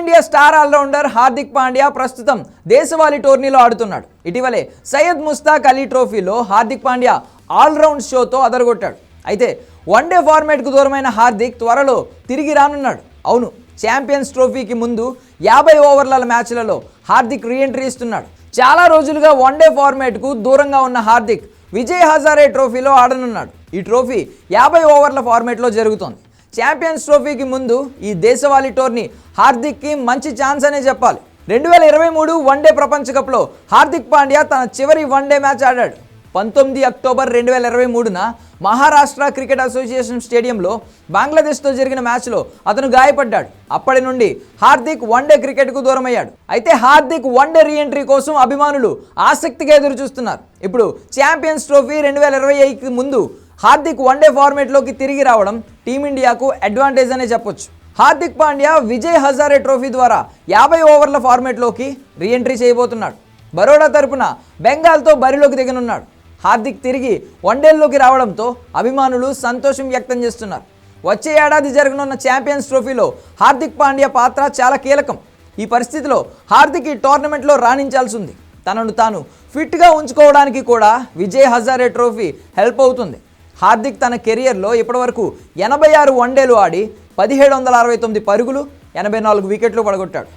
Team India star allrounder Hardik Pandya ప్రస్తుతం దేశవాళీ టోర్నీలో ఆడుతున్నాడు. ఇటీవలే సయ్యద్ ముస్తాక్ అలీ ట్రోఫీలో హార్దిక్ పాండ్యా ఆల్రౌండ్ షోతో అదరగొట్టాడు. అయితే వన్డే ఫార్మాట్కు దూరమైన హార్దిక్ త్వరలో తిరిగి రానున్నాడు. అవును, ఛాంపియన్స్ ట్రోఫీకి ముందు 50 ఓవర్ల మ్యాచ్లలో హార్దిక్ రీఎంట్రీ ఇస్తున్నాడు. చాలా రోజులుగా వన్డే ఫార్మాట్కు దూరంగా ఉన్న హార్దిక్ విజయ్ హజారే ట్రోఫీలో ఆడనున్నాడు. ఈ ట్రోఫీ 50 ఓవర్ల ఫార్మాట్లో జరుగుతోంది. ఛాంపియన్స్ ట్రోఫీకి ముందు ఈ దేశవాళీ టోర్నీ హార్దిక్కి మంచి ఛాన్స్ అనే చెప్పాలి. 2023 వన్డే ప్రపంచ కప్లో హార్దిక్ పాండ్యా తన చివరి వన్డే మ్యాచ్ ఆడాడు. 19 అక్టోబర్ 2023న మహారాష్ట్ర క్రికెట్ అసోసియేషన్ స్టేడియంలో బంగ్లాదేశ్తో జరిగిన మ్యాచ్లో అతను గాయపడ్డాడు. అప్పటి నుండి హార్దిక్ వన్డే క్రికెట్కు దూరమయ్యాడు. అయితే హార్దిక్ వన్డే రీఎంట్రీ కోసం అభిమానులు ఆసక్తిగా ఎదురు చూస్తున్నారు. ఇప్పుడు ఛాంపియన్స్ ట్రోఫీ 2025కి ముందు హార్దిక్ వన్డే ఫార్మాట్లోకి తిరిగి రావడం టీమిండియాకు అడ్వాంటేజ్ అనే చెప్పొచ్చు. హార్దిక్ పాండ్యా విజయ్ హజారే ట్రోఫీ ద్వారా 50 ఓవర్ల ఫార్మాట్లోకి రీఎంట్రీ చేయబోతున్నాడు. బరోడా తరపున బెంగాల్తో బరిలోకి దిగనున్నాడు. హార్దిక్ తిరిగి వన్డేల్లోకి రావడంతో అభిమానులు సంతోషం వ్యక్తం చేస్తున్నారు. వచ్చే ఏడాది జరగనున్న ఛాంపియన్స్ ట్రోఫీలో హార్దిక్ పాండ్యా పాత్ర చాలా కీలకం. ఈ పరిస్థితిలో హార్దిక్ ఈ టోర్నమెంట్లో రాణించాల్సి ఉంది. తనను తాను ఫిట్గా ఉంచుకోవడానికి కూడా విజయ్ హజారే ట్రోఫీ హెల్ప్ అవుతుంది. హార్దిక్ తన కెరియర్లో ఇప్పటివరకు 86 వన్డేలు ఆడి 1769 పరుగులు, 84 వికెట్లు పడగొట్టాడు.